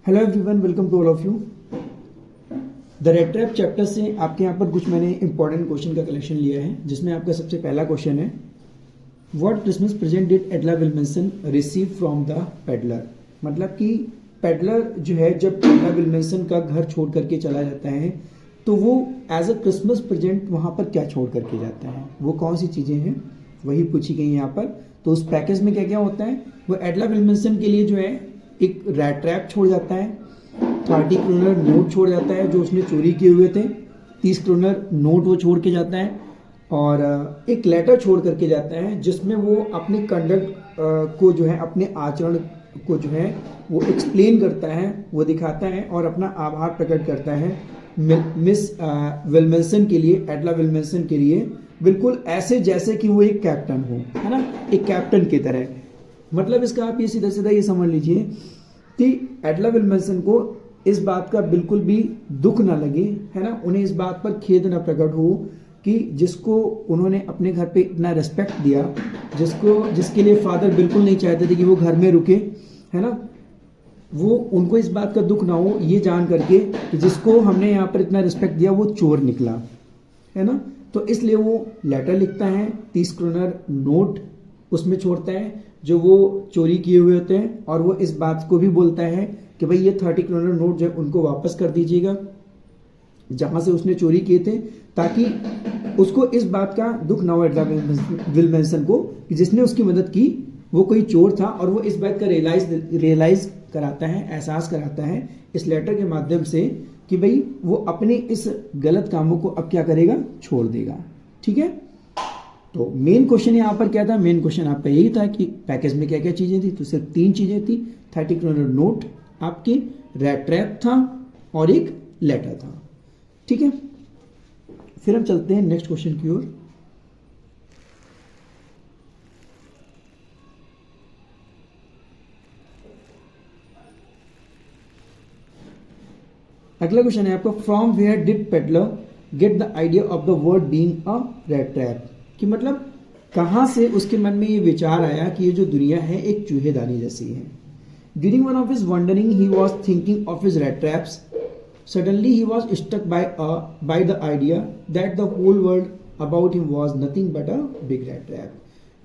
Hello everyone, welcome to all of you. The rat trap chapter से आपके यहाँ पर कुछ मैंने इंपॉर्टेंट क्वेश्चन का कलेक्शन लिया है, जिसमें आपका सबसे पहला क्वेश्चन है, what Christmas present did Edla Willmansson receive from the peddler. मतलब कि पेडलर जो है, जब एडला विल्मनसन का घर छोड़ करके चला जाता है तो वो एज अ क्रिसमस प्रेजेंट वहाँ पर क्या छोड़ करके जाता है, वो कौन सी चीज़ें हैं, वही पूछी गई यहाँ पर। तो उस पैकेज में क्या क्या होता है, वो एडला विल्मनसन के लिए जो है एक रेड ट्रैप छोड़ जाता है, 30 क्रोनर नोट छोड़ जाता है जो उसने चोरी किए हुए थे, 30 क्रोनर नोट वो छोड़ के जाता है, और एक लेटर छोड़ करके जाता है जिसमें वो अपनी कंडक्ट को जो है, अपने आचरण को जो है वो एक्सप्लेन करता है, वो दिखाता है और अपना आभार प्रकट करता है मिस विल्मनसन के लिए, एडला विल्मनसन के लिए, बिल्कुल ऐसे जैसे कि वो एक कैप्टन हो, है ना, एक कैप्टन की तरह। मतलब इसका आप ये सीधा सीधा ये समझ लीजिए कि एडला विल्मनसन को इस बात का बिल्कुल भी दुख ना लगे, है ना, उन्हें इस बात पर खेद ना प्रकट हो कि जिसको उन्होंने अपने घर पे इतना रिस्पेक्ट दिया, जिसके लिए फादर बिल्कुल नहीं चाहते थे कि वो घर में रुके, है ना, वो उनको इस बात का दुख ना हो ये जान करके कि जिसको हमने यहाँ पर इतना रिस्पेक्ट दिया वो चोर निकला, है ना। तो इसलिए वो लेटर लिखता है, 30 क्रोनर नोट उसमें छोड़ता है जो वो चोरी किए हुए होते हैं, और वो इस बात को भी बोलता है कि भाई ये 30 क्रोनर नोट जो है उनको वापस कर दीजिएगा जहां से उसने चोरी किए थे, ताकि उसको इस बात का दुख ना हो एडला विल्मनसन को कि जिसने उसकी मदद की वो कोई चोर था, और वो इस बात का रियलाइज कराता है, एहसास कराता है इस लेटर के माध्यम से कि भाई वो अपने इस गलत कामों को अब क्या करेगा, छोड़ देगा। ठीक है, तो मेन क्वेश्चन यहाँ पर क्या था, मेन क्वेश्चन आपका यही था कि पैकेज में क्या क्या चीजें थी। तो सिर्फ 3 चीजें थी, 30 क्रोनर नोट आपकी, रेड ट्रैप था और एक लेटर था। ठीक है, फिर हम चलते हैं नेक्स्ट क्वेश्चन की ओर। अगला क्वेश्चन है आपका, from where did peddler get the idea of the word being a rat trap. कि मतलब कहां से उसके मन में ये विचार आया कि ये जो दुनिया है एक चूहेदानी जैसी है। During one of his wandering he was thinking of his rat traps, suddenly he was stuck by the idea that the whole world about him was nothing but a big rat trap.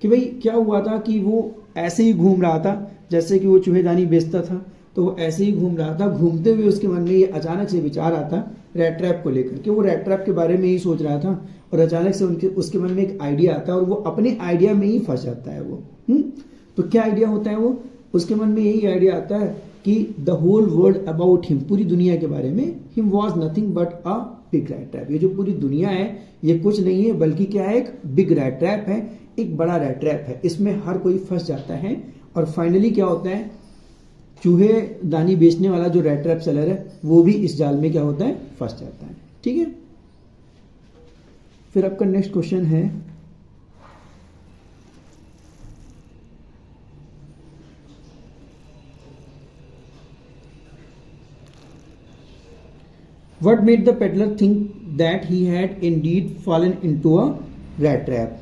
कि भाई क्या हुआ था कि वो ऐसे ही घूम रहा था, जैसे कि वो चूहेदानी बेचता था, तो वो ऐसे ही घूम रहा था, घूमते हुए उसके मन में ये अचानक से विचार आता रेड ट्रैप को लेकर कि वो रेड ट्रैप के बारे में ही सोच रहा था, और अचानक से उसके मन में एक आइडिया आता है और वो अपने आइडिया में ही फंस जाता है वो। तो क्या आइडिया होता है वो, उसके मन में यही आइडिया आता है कि the whole world about him, पूरी दुनिया के बारे में, him was nothing but a big rat trap. ये जो पूरी दुनिया है ये कुछ नहीं है बल्कि क्या है, एक बिग रेड ट्रैप है, एक बड़ा रेड ट्रैप है, इसमें हर कोई फंस जाता है। और फाइनली क्या होता है, चूहे दानी बेचने वाला जो रेड ट्रैप सेलर है वो भी इस जाल में क्या होता है, फंस जाता है। ठीक है, फिर आपका नेक्स्ट क्वेश्चन है, what made the peddler think that he had indeed fallen into a rat trap.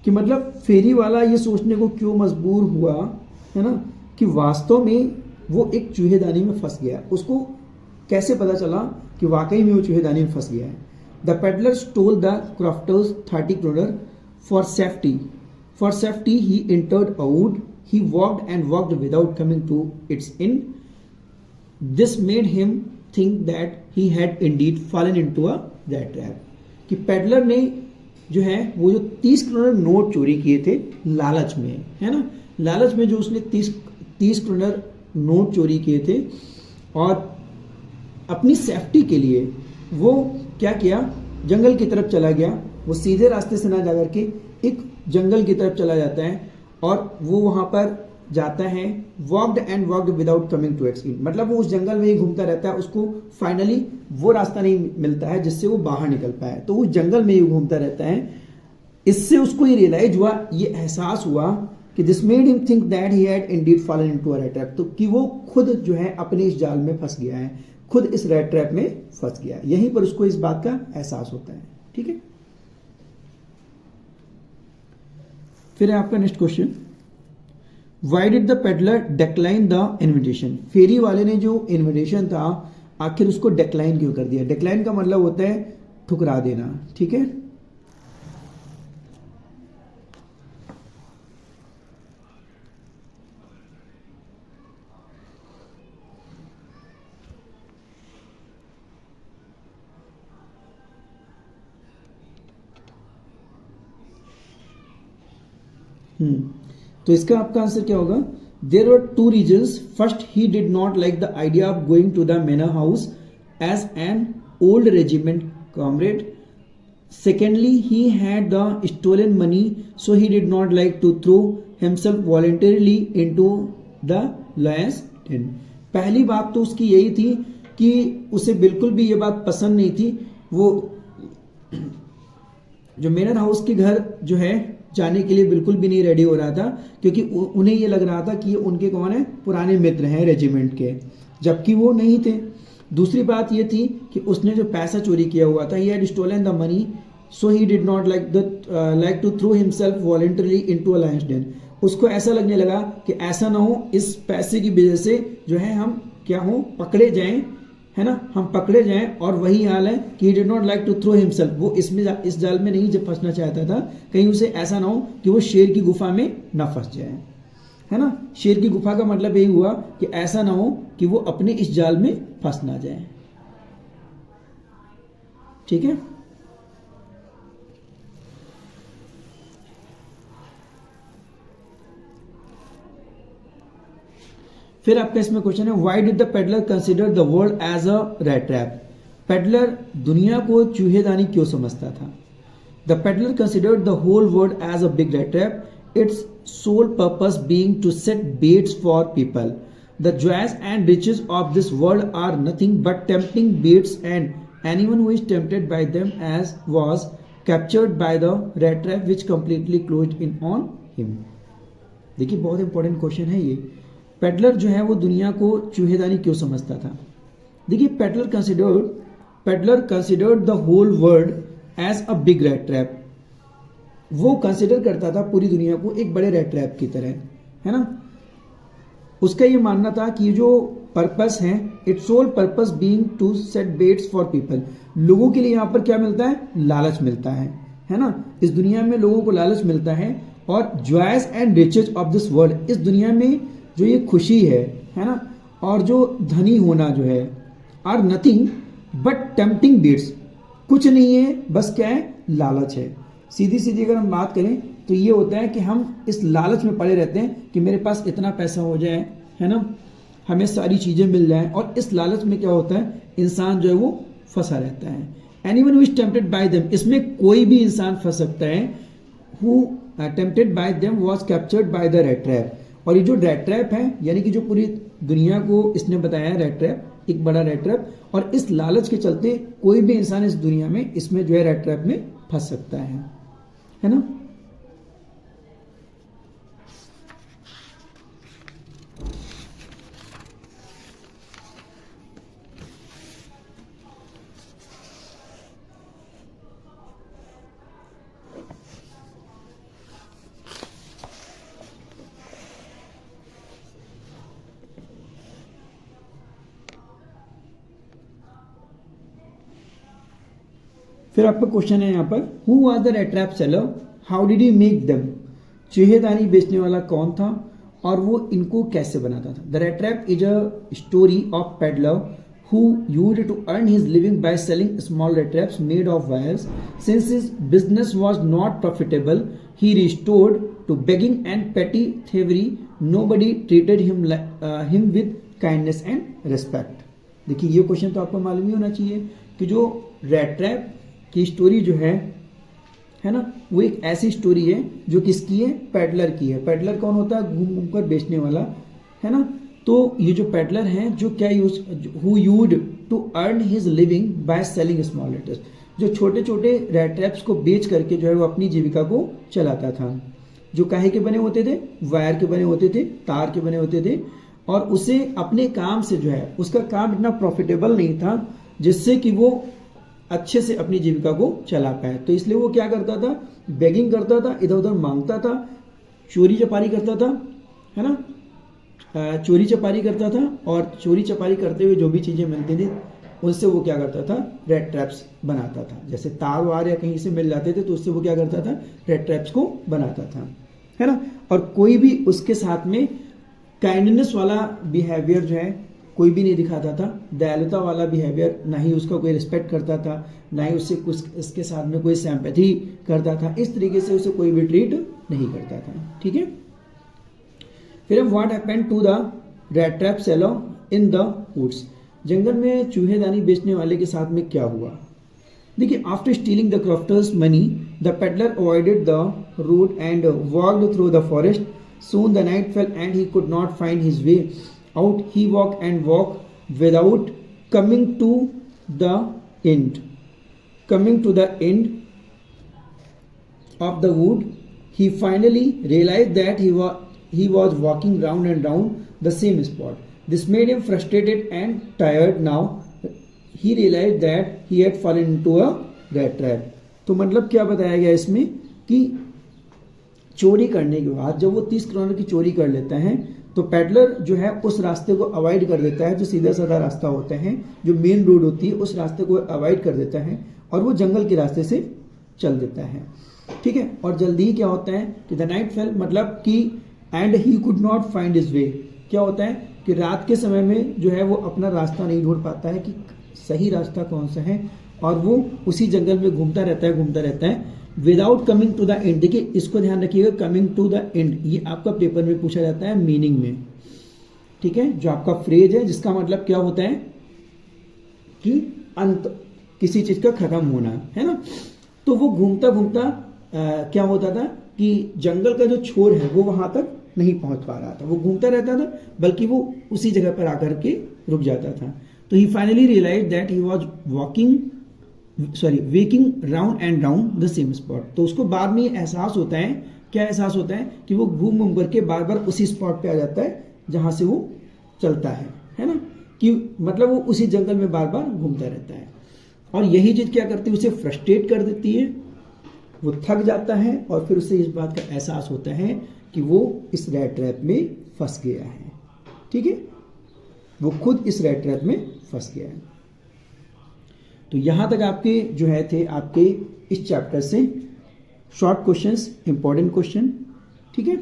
कि मतलब फेरी वाला ये सोचने को क्यों मजबूर हुआ, है ना, कि वास्तव में वो एक चूहेदानी में फंस गया। उसको कैसे पता चला कि वाकई में वो चूहेदानी में फंस गया है। The peddler stole the crofter's 30 kronor for safety. For safety he entered a wood, he walked and walked without coming to its in. This made him think that he had indeed fallen into a rat trap. कि peddler ने जो है वो जो 30 kroner note चोरी किए थे लालच में, है ना, लालच में जो उसने 30 क्रोनर नोट चोरी किए थे, और अपनी सेफ्टी के लिए वो क्या किया, जंगल की तरफ चला गया। वो सीधे रास्ते से ना जाकर के एक जंगल की तरफ चला जाता है, और वो वहां पर जाता है, walked and walked without coming to its end. मतलब वो उस जंगल में ही घूमता रहता है, उसको फाइनली वो रास्ता नहीं मिलता है जिससे वो बाहर निकल पाए, तो वो जंगल में ही घूमता रहता है। इससे उसको ये रियलाइज हुआ, ये एहसास हुआ कि this made him think that he had indeed fallen into a rat trap. तो कि वो खुद जो है अपने इस जाल में फंस गया है, खुद इस रेड ट्रैप में फंस गया है। यहीं पर उसको इस बात का एहसास होता है। ठीक है, फिर है आपका next question, why did the peddler decline the invitation, फेरी वाले ने जो इन्विटेशन था आखिर उसको डिक्लाइन क्यों कर दिया। डिक्लाइन का मतलब होता है ठुकरा देना, ठीक है। तो इसका आपका आंसर क्या होगा। There were two reasons, first he did not like the idea of going to the manor house as an old regiment comrade, secondly he had the stolen money so he did not like to throw himself voluntarily into the lion's den। पहली बात तो उसकी यही थी कि उसे बिल्कुल भी ये बात पसंद नहीं थी, वो जो मेनर हाउस के घर जो है जाने के लिए बिल्कुल भी नहीं रेडी हो रहा था, क्योंकि उन्हें ये लग रहा था कि उनके कौन है, पुराने मित्र हैं रेजिमेंट के, जबकि वो नहीं थे। दूसरी बात ये थी कि उसने जो पैसा चोरी किया हुआ था, he had stolen the money so he did not like to throw himself voluntarily into a lion's den। उसको ऐसा लगने लगा कि ऐसा ना हो इस पैसे की वजह से जो है हम क्या हो पकड़े जाएं, है ना, हम पकड़े जाएं। और वही हाल है कि he did not like to throw himself, वो इस जाल में नहीं जब फंसना चाहता था, कहीं उसे ऐसा ना हो कि वो शेर की गुफा में ना फंस जाए, है ना। शेर की गुफा का मतलब यही हुआ कि ऐसा ना हो कि वो अपने इस जाल में फंस ना जाए, ठीक है। फिर आपका इसमें क्वेश्चन है, why did the peddler consider the world as a rat trap. Peddler दुनिया को चूहेदानी क्यों समझता था। The peddler considered the whole world as a big rat trap, its sole purpose being to set baits for people. The joys and riches of this world are nothing but tempting baits, and anyone who is tempted by them as was captured by the rat trap which completely closed in on him। देखिए बहुत important question है ये। Peddler जो है वो दुनिया को चूहेदानी क्यों समझता था। देखिए peddler considered the whole world as a big rat trap, वो कंसिडर करता था पूरी दुनिया को एक बड़े रेड ट्रैप की तरह, है ना। उसका ये मानना था कि जो पर्पस है, its sole purpose being to set baits for people, लोगों के लिए यहाँ पर क्या मिलता है, लालच मिलता है ना। इस दुनिया में लोगों को लालच मिलता है, और joys and riches of this world, इस दुनिया में जो ये खुशी है ना, और जो धनी होना जो है, are nothing but tempting baits, कुछ नहीं है बस क्या है, लालच है। सीधी अगर हम बात करें तो ये होता है कि हम इस लालच में पड़े रहते हैं कि मेरे पास इतना पैसा हो जाए, है ना, हमें सारी चीजें मिल जाएं, और इस लालच में क्या होता है, इंसान जो है वो फंसा रहता है। Anyone who is tempted bye them, इसमें कोई भी इंसान फंस सकता है। Who tempted bye them was captured by the rat trap, और ये जो रेड ट्रैप है यानी कि जो पूरी दुनिया को इसने बताया रेड ट्रैप, एक बड़ा रेड ट्रैप, और इस लालच के चलते कोई भी इंसान इस दुनिया में इसमें जो है रेड ट्रैप में फंस सकता है ना। फिर आपका क्वेश्चन है यहाँ पर, who was the rat trap seller, how did he make them, चूहेदानी बेचने वाला कौन था और वो इनको कैसे बनाता था। The rat trap is a story of peddler who used to earn his living by selling small rat traps made of wires. Since his business was not profitable, he resorted to begging and petty thievery. Nobody treated him with kindness and respect. देखिए ये question तो आपको मालूम ही होना चाहिए कि जो red trap की स्टोरी जो है ना, वो एक ऐसी स्टोरी है जो किसकी है, पेडलर की है। पेडलर कौन होता है, घूम घूम कर बेचने वाला, है ना। तो ये जो पेडलर हैं जो क्या who used to earn his living by selling small rat traps, जो छोटे छोटे रेड ट्रैप्स को बेच करके जो है वो अपनी जीविका को चलाता था। जो काहे के बने होते थे, वायर के बने होते थे, तार के बने होते थे, और उसे अपने काम से जो है उसका काम इतना प्रॉफिटेबल नहीं था जिससे कि वो अच्छे से अपनी जीविका को चला पाए। तो इसलिए वो क्या करता था, बेगिंग करता था, इधर उधर मांगता था, चोरी चपारी करता था, है ना, चोरी चपारी करता था, और चोरी चपारी करते हुए जो भी चीज़ें मिलती थी उससे वो क्या करता था, रेड ट्रैप्स बनाता था। जैसे तार वार या कहीं से मिल जाते थे तो उससे वो क्या करता था, रेड ट्रैप्स को बनाता था, है ना। और कोई भी उसके साथ में काइंडनेस वाला बिहेवियर जो है कोई भी नहीं दिखाता था, दयालुता वाला बिहेवियर, ना ही उसका कोई रिस्पेक्ट करता था, ना ही उससे कुछ इसके साथ में कोई सिंपैथी करता था। इस तरीके से उसे कोई भी ट्रीट नहीं करता था, ठीक है। फिर हम what happened to the rat trap seller in the woods, जंगल में चूहेदानी बेचने वाले के साथ में क्या हुआ। देखिए, after stealing the crofter's money the peddler avoided the road and walked through the forest, soon the night fell and he could not find his way out. He walked and walked without coming to the end. Coming to the end of the wood, he finally realized that he was walking round and round the same spot. This made him frustrated and tired. Now he realized that he had fallen into a rat trap. तो मतलब क्या बताया गया इसमें कि चोरी करने के बाद जब वो 30 करोड़ की चोरी कर लेता है तो पेडलर जो है उस रास्ते को अवॉइड कर देता है, जो सीधा साधा रास्ता होता है, जो मेन रोड होती है, उस रास्ते को अवॉइड कर देता है और वो जंगल के रास्ते से चल देता है, ठीक है। और जल्दी ही क्या होता है कि द नाइट फेल, मतलब कि and he could not find his way, क्या होता है कि रात के समय में जो है वो अपना रास्ता नहीं ढूंढ पाता है कि सही रास्ता कौन सा है, और वो उसी जंगल में घूमता रहता है without coming to the end. देखिए, इसको ध्यान रखिएगा, कमिंग टू द एंड ये आपका पेपर में पूछा जाता है मीनिंग में, ठीक है। जो आपका फ्रेज है जिसका मतलब क्या होता है कि अंत, किसी चीज का खत्म होना, है ना। तो वो घूमता घूमता क्या होता था कि जंगल का जो छोर है वो वहां तक नहीं पहुंच पा रहा था, वो घूमता रहता था, बल्कि वो उसी जगह पर आकर के रुक जाता था। तो he finally realize that he was walking round and round the same spot. तो उसको बाद में एहसास होता है, क्या एहसास होता है कि वो घूम घूम करके बार बार उसी स्पॉट पे आ जाता है जहां से वो चलता है ना, कि मतलब वो उसी जंगल में बार बार घूमता रहता है। और यही चीज क्या करती है, उसे फ्रस्ट्रेट कर देती है, वो थक जाता है और फिर उसे इस बात का एहसास होता है कि वो इस रैट ट्रैप में फंस गया है, ठीक है, वो खुद इस रैट ट्रैप में फंस गया है। तो यहां तक आपके जो है थे आपके इस चैप्टर से शॉर्ट क्वेश्चंस, इंपॉर्टेंट क्वेश्चन, ठीक है।